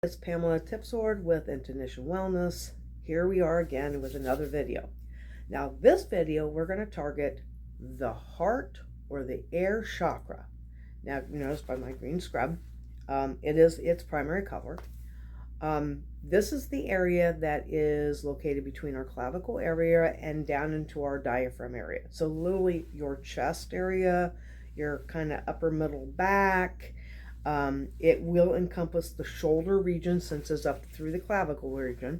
It's Pamela Tipsword with Intuition Wellness. Here we are again with another video. Now this video we're going to target the heart or the air chakra. Now you notice by my green scrub, it is its primary color. This is the area that is located between our clavicle area and down into our diaphragm area. So literally your chest area, your kind of upper middle back. It will encompass the shoulder region since it's up through the clavicle region.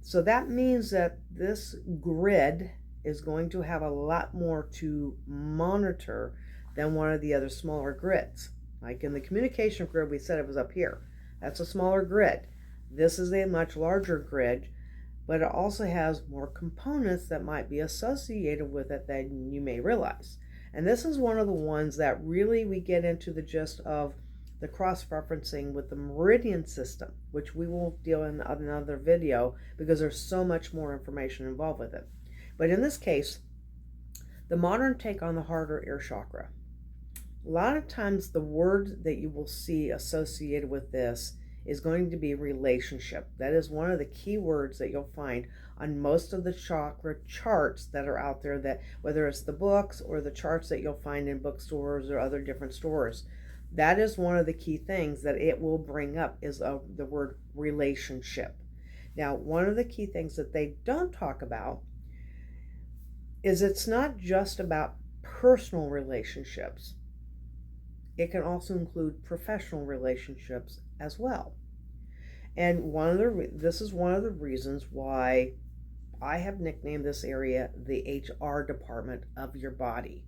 So that means that this grid is going to have a lot more to monitor than one of the other smaller grids. Like in the communication grid, we said it was up here. That's a smaller grid. This is a much larger grid, but it also has more components that might be associated with it than you may realize. And this is one of the ones that really we get into the gist of the cross-referencing with the meridian system, which we will deal in another video because there's so much more information involved with it. But in this case, the modern take on the heart or air chakra. A lot of times the word that you will see associated with this is going to be relationship. That is one of the key words that you'll find on most of the chakra charts that are out there, that whether it's the books or the charts that you'll find in bookstores or other different stores. That is one of the key things that it will bring up is the word relationship. Now, one of the key things that they don't talk about is it's not just about personal relationships. It can also include professional relationships as well. And this is one of the reasons why I have nicknamed this area the HR department of your body,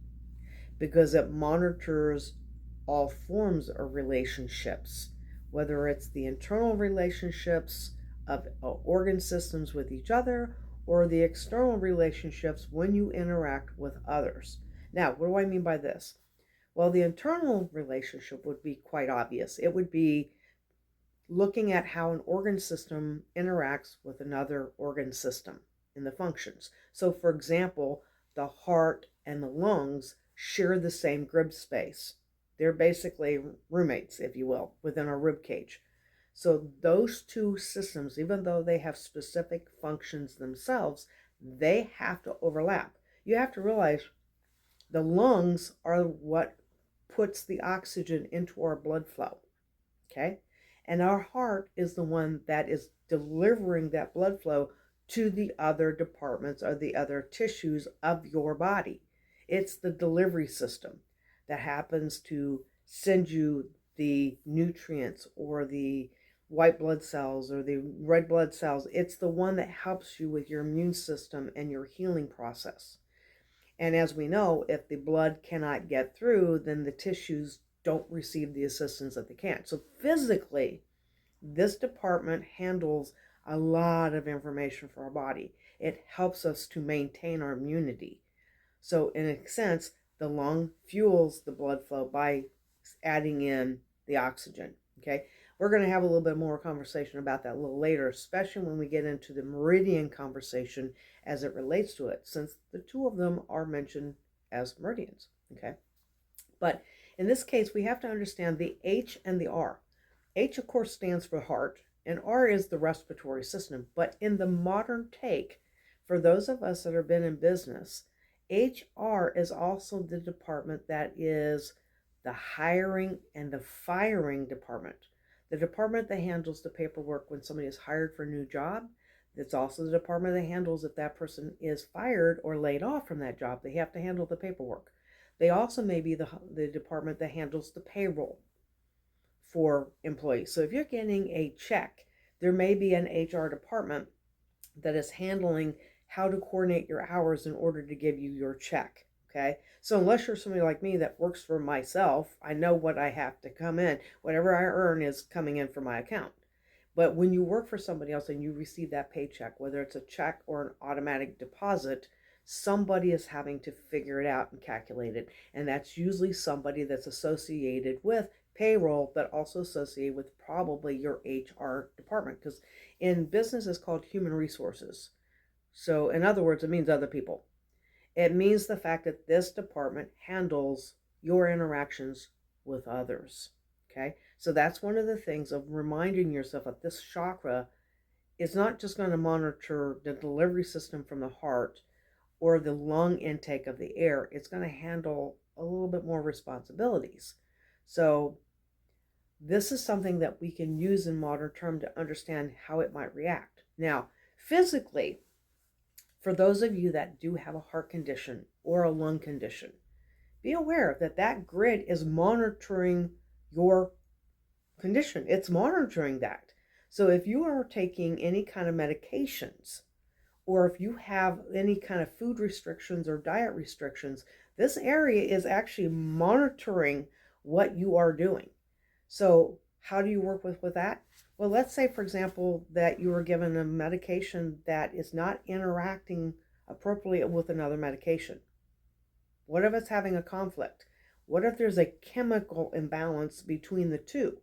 because it monitors all forms of relationships, whether it's the internal relationships of organ systems with each other or the external relationships when you interact with others. Now, what do I mean by this? Well, the internal relationship would be quite obvious. It would be looking at how an organ system interacts with another organ system in the functions. So, for example, the heart and the lungs share the same rib space. They're basically roommates, if you will, within our rib cage. So those two systems, even though they have specific functions themselves, they have to overlap. You have to realize the lungs are what puts the oxygen into our blood flow, okay? And our heart is the one that is delivering that blood flow to the other departments or the other tissues of your body. It's the delivery system that happens to send you the nutrients or the white blood cells or the red blood cells. It's the one that helps you with your immune system and your healing process. And as we know, if the blood cannot get through, then the tissues don't receive the assistance that they can. So physically, this department handles a lot of information for our body. It helps us to maintain our immunity. So in a sense, the lung fuels the blood flow by adding in the oxygen, okay? We're going to have a little bit more conversation about that a little later, especially when we get into the meridian conversation as it relates to it, since the two of them are mentioned as meridians, okay? But in this case, we have to understand the H and the R. H, of course, stands for heart, and R is the respiratory system. But in the modern take, for those of us that have been in business, HR is also the department that is the hiring and the firing department. The department that handles the paperwork when somebody is hired for a new job. It's also the department that handles if that person is fired or laid off from that job. They have to handle the paperwork. They also may be the department that handles the payroll for employees. So if you're getting a check, there may be an HR department that is handling how to coordinate your hours in order to give you your check, okay? So unless you're somebody like me that works for myself, I know what I have to come in. Whatever I earn is coming in from my account. But when you work for somebody else and you receive that paycheck, whether it's a check or an automatic deposit, somebody is having to figure it out and calculate it. And that's usually somebody that's associated with payroll, but also associated with probably your HR department. Because in business, it's called human resources. So in other words, it means other people. It means the fact that this department handles your interactions with others. Okay, so that's one of the things of reminding yourself that this chakra is not just going to monitor the delivery system from the heart or the lung intake of the air. It's going to handle a little bit more responsibilities. So this is something that we can use in modern terms to understand how it might react. Now, physically, for those of you that do have a heart condition or a lung condition, be aware that that grid is monitoring your condition. It's monitoring that. So if you are taking any kind of medications, or if you have any kind of food restrictions or diet restrictions, this area is actually monitoring what you are doing. So how do you work with that? Well, let's say, for example, that you were given a medication that is not interacting appropriately with another medication. What if it's having a conflict? What if there's a chemical imbalance between the two?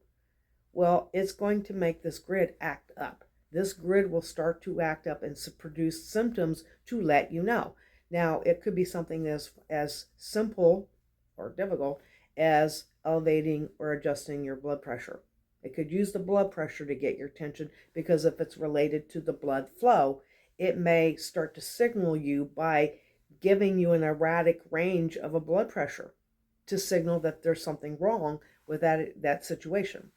Well, it's going to make this grid act up. This grid will start to act up and produce symptoms to let you know. Now, it could be something as simple or difficult as elevating or adjusting your blood pressure. It could use the blood pressure to get your attention, because if it's related to the blood flow, it may start to signal you by giving you an erratic range of a blood pressure to signal that there's something wrong with that situation.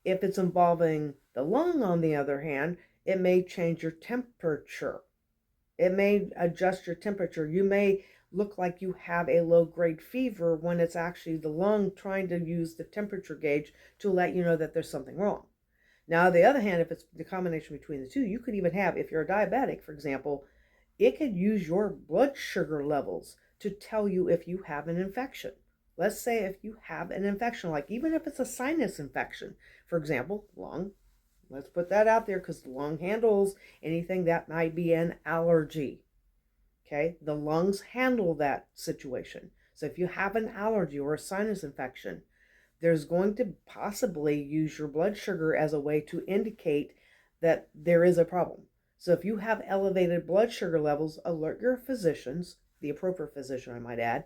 If it's involving the lung, on the other hand, it may change your temperature. It may adjust your temperature. You may look like you have a low-grade fever when it's actually the lung trying to use the temperature gauge to let you know that there's something wrong. Now, on the other hand, if it's the combination between the two, you could even have, if you're a diabetic, for example, it could use your blood sugar levels to tell you if you have an infection. Let's say if you have an infection, like even if it's a sinus infection, for example, lung, let's put that out there because the lung handles anything that might be an allergy. Okay, the lungs handle that situation. So if you have an allergy or a sinus infection, there's going to possibly use your blood sugar as a way to indicate that there is a problem. So if you have elevated blood sugar levels, alert your physicians, the appropriate physician I might add,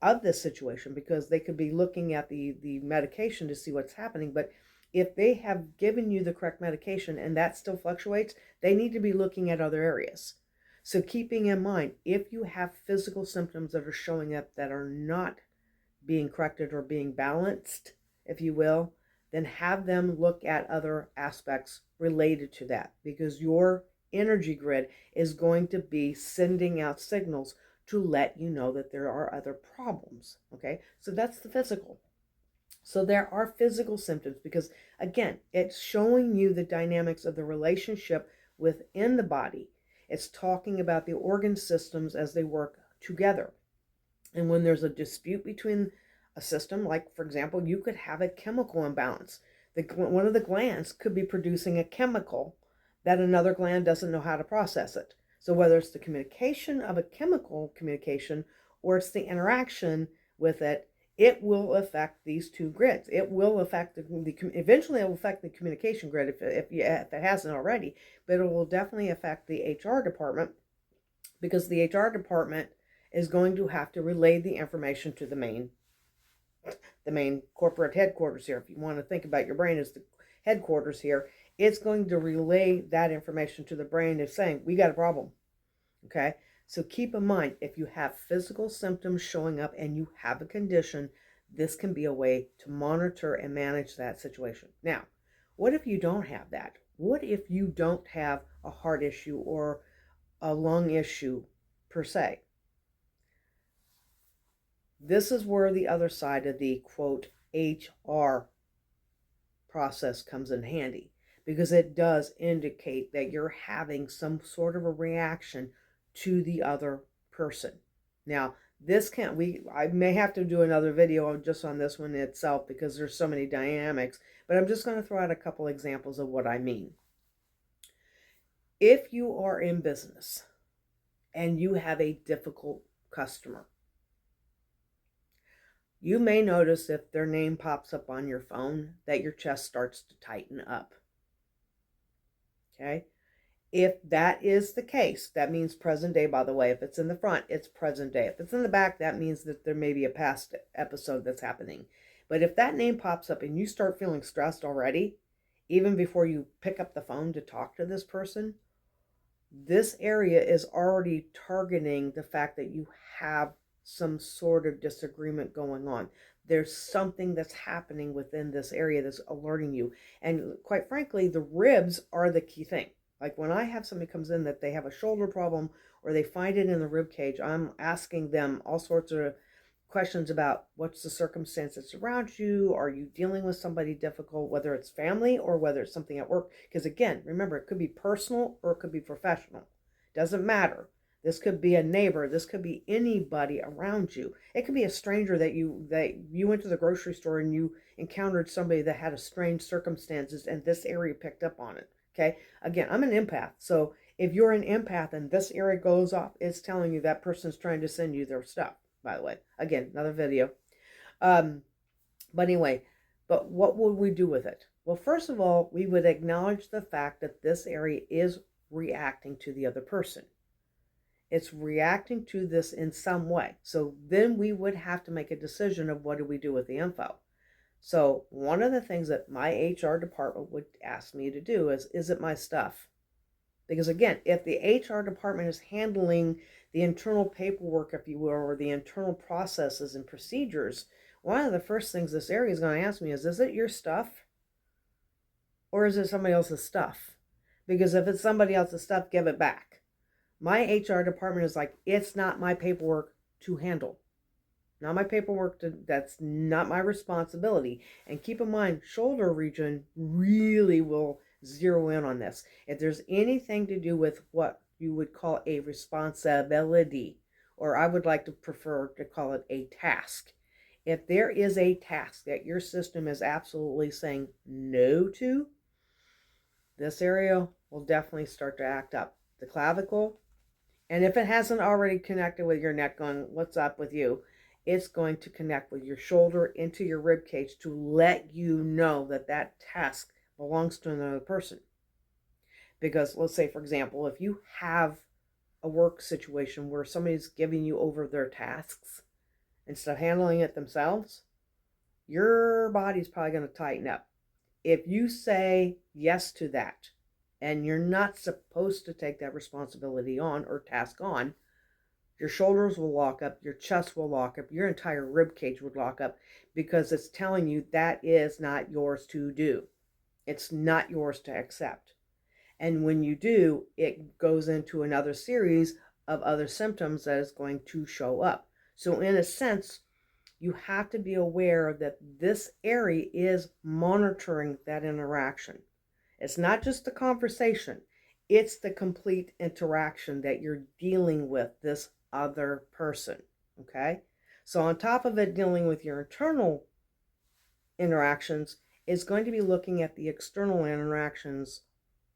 of this situation, because they could be looking at the medication to see what's happening. But if they have given you the correct medication and that still fluctuates, they need to be looking at other areas. So keeping in mind, if you have physical symptoms that are showing up that are not being corrected or being balanced, if you will, then have them look at other aspects related to that, because your energy grid is going to be sending out signals to let you know that there are other problems. Okay, so that's the physical. So there are physical symptoms because, again, it's showing you the dynamics of the relationship within the body. It's talking about the organ systems as they work together. And when there's a dispute between a system, like, for example, you could have a chemical imbalance. One of the glands could be producing a chemical that another gland doesn't know how to process it. So whether it's the communication of a chemical communication or it's the interaction with it, it will affect these two grids. It will affect eventually it will affect the communication grid if it hasn't already, but it will definitely affect the HR department, because the HR department is going to have to relay the information to the main corporate headquarters here. If you want to think about your brain as the headquarters here, it's going to relay that information to the brain of saying, we got a problem. Okay, so keep in mind, if you have physical symptoms showing up and you have a condition, this can be a way to monitor and manage that situation. Now, what if you don't have that? What if you don't have a heart issue or a lung issue per se? This is where the other side of the quote HR process comes in handy, because it does indicate that you're having some sort of a reaction to the other person. Now, I may have to do another video just on this one itself because there's so many dynamics, but I'm just going to throw out a couple examples of what I mean. If you are in business and you have a difficult customer, you may notice if their name pops up on your phone that your chest starts to tighten up. Okay? If that is the case, that means present day, by the way. If it's in the front, it's present day. If it's in the back, that means that there may be a past episode that's happening. But if that name pops up and you start feeling stressed already, even before you pick up the phone to talk to this person, this area is already targeting the fact that you have some sort of disagreement going on. There's something that's happening within this area that's alerting you. And quite frankly, the ribs are the key thing. Like when I have somebody comes in that they have a shoulder problem or they find it in the rib cage, I'm asking them all sorts of questions about what's the circumstances around you. Are you dealing with somebody difficult, whether it's family or whether it's something at work? Because again, remember, it could be personal or it could be professional. Doesn't matter. This could be a neighbor. This could be anybody around you. It could be a stranger that you went to the grocery store and you encountered somebody that had a strange circumstances and this area picked up on it. Okay. Again, I'm an empath. So if you're an empath and this area goes off, it's telling you that person's trying to send you their stuff, by the way. Again, another video. But anyway, but what would we do with it? Well, first of all, we would acknowledge the fact that this area is reacting to the other person. It's reacting to this in some way. So then we would have to make a decision of what do we do with the info. So one of the things that my HR department would ask me to do is it my stuff? Because again, if the HR department is handling the internal paperwork, if you will, or the internal processes and procedures, one of the first things this area is going to ask me is it your stuff? Or is it somebody else's stuff? Because if it's somebody else's stuff, give it back. My HR department is like, it's not my paperwork to handle. Not my paperwork, that's not my responsibility. And keep in mind, shoulder region really will zero in on this. If there's anything to do with what you would call a responsibility, or I would like to prefer to call it a task. If there is a task that your system is absolutely saying no to, this area will definitely start to act up. The clavicle, and if it hasn't already connected with your neck going, what's up with you? It's going to connect with your shoulder into your rib cage to let you know that that task belongs to another person. Because let's say, for example, if you have a work situation where somebody's giving you over their tasks instead of handling it themselves, your body's probably going to tighten up. If you say yes to that, and you're not supposed to take that responsibility on or task on, your shoulders will lock up, your chest will lock up, your entire rib cage would lock up because it's telling you that is not yours to do. It's not yours to accept. And when you do, it goes into another series of other symptoms that is going to show up. So in a sense, you have to be aware that this area is monitoring that interaction. It's not just the conversation, it's the complete interaction that you're dealing with this other person, okay? So on top of it dealing with your internal interactions, it's going to be looking at the external interactions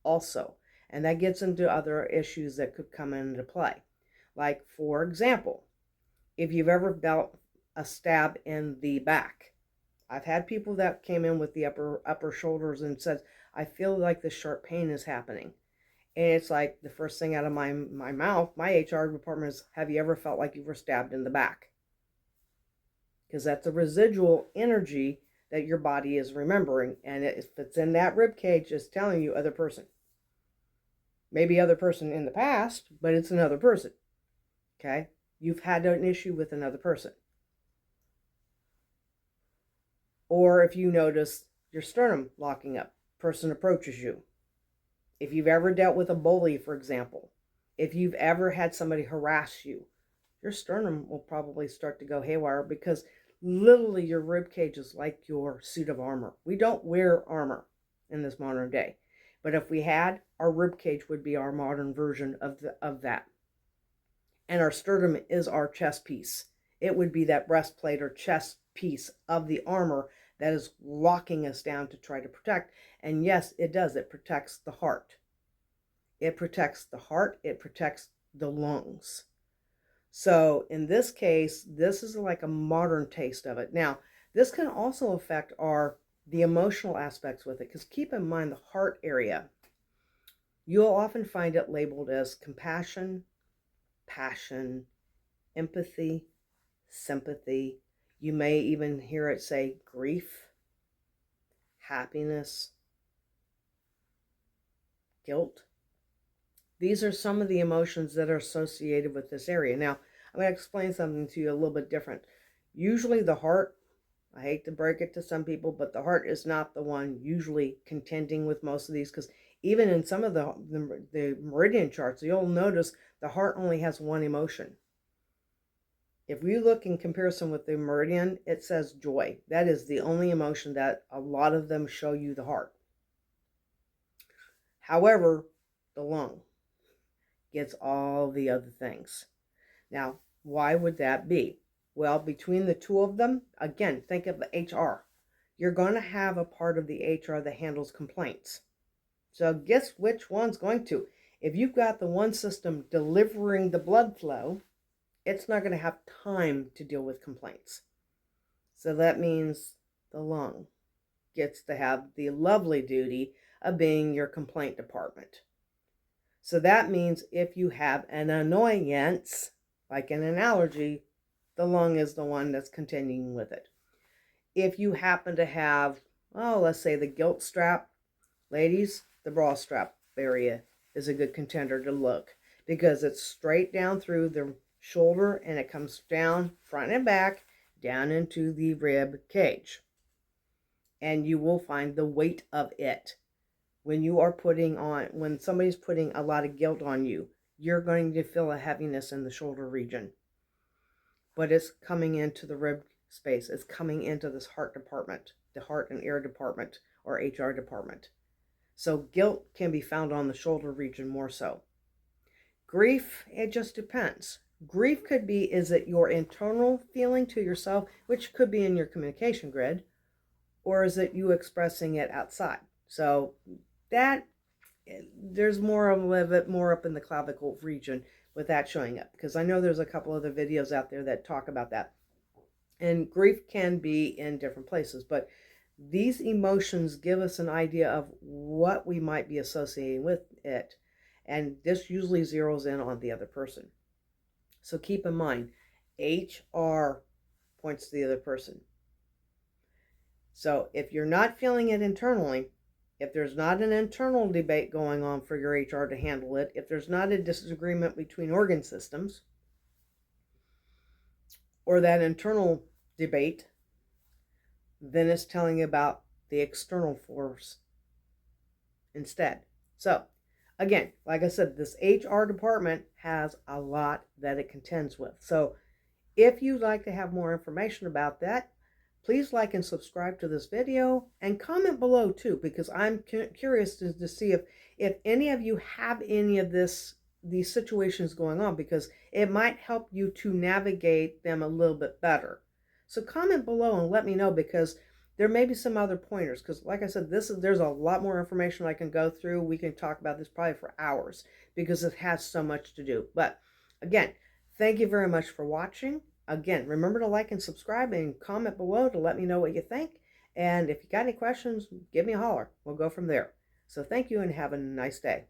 also. And that gets into other issues that could come into play. Like, for example, if you've ever felt a stab in the back. I've had people that came in with the upper shoulders and said, I feel like the sharp pain is happening. And it's like the first thing out of my mouth, my HR department is, have you ever felt like you were stabbed in the back? Because that's a residual energy that your body is remembering. And if it's in that rib cage, it's telling you other person. Maybe other person in the past, but it's another person. Okay? You've had an issue with another person. Or if you notice your sternum locking up, person approaches you. If you've ever dealt with a bully, for example, if you've ever had somebody harass you, your sternum will probably start to go haywire because literally your rib cage is like your suit of armor. We don't wear armor in this modern day. But if we had, our rib cage would be our modern version of that. And our sternum is our chest piece. It would be that breastplate or chest piece of the armor that is locking us down to try to protect. And yes, it does. It protects the heart. It protects the heart. It protects the lungs. So in this case, this is like a modern taste of it. Now, this can also affect the emotional aspects with it, because keep in mind the heart area, you'll often find it labeled as compassion, passion, empathy, sympathy. You may even hear it say grief, happiness, guilt. These are some of the emotions that are associated with this area. Now, I'm going to explain something to you a little bit different. Usually the heart, I hate to break it to some people, but the heart is not the one usually contending with most of these, because even in some of the meridian charts, you'll notice the heart only has one emotion. If we look in comparison with the meridian, it says joy. That is the only emotion that a lot of them show you the heart. However, the lung gets all the other things. Now, why would that be? Well, between the two of them, again, think of the HR. You're going to have a part of the HR that handles complaints. So guess which one's going to? If you've got the one system delivering the blood flow, it's not going to have time to deal with complaints. So that means the lung gets to have the lovely duty of being your complaint department. So that means if you have an annoyance, like in an allergy, the lung is the one that's continuing with it. If you happen to have, let's say the guilt strap, ladies, the bra strap area is a good contender to look, because it's straight down through the shoulder and it comes down front and back down into the rib cage. And you will find the weight of it. When somebody's putting a lot of guilt on you, you're going to feel a heaviness in the shoulder region. But it's coming into the rib space. It's coming into this heart department, the heart and air department, or HR department. So guilt can be found on the shoulder region more so. Grief, it just depends. Grief could be, is it your internal feeling to yourself, which could be in your communication grid, or is it you expressing it outside? So that, there's more of it more up in the clavicle region with that showing up, because I know there's a couple other videos out there that talk about that. And grief can be in different places, but these emotions give us an idea of what we might be associating with it, and this usually zeroes in on the other person. So keep in mind, HR points to the other person. So if you're not feeling it internally, if there's not an internal debate going on for your HR to handle it, if there's not a disagreement between organ systems, or that internal debate, then it's telling you about the external force instead. So again, like I said, this HR department has a lot that it contends with. So if you'd like to have more information about that, please like and subscribe to this video, and comment below too, because I'm curious to see if any of you have any of these situations going on, because it might help you to navigate them a little bit better. So comment below and let me know, because there may be some other pointers, because like I said, there's a lot more information I can go through. We can talk about this probably for hours, because it has so much to do. But again, thank you very much for watching. Again, remember to like and subscribe and comment below to let me know what you think. And if you got any questions, give me a holler. We'll go from there. So thank you and have a nice day.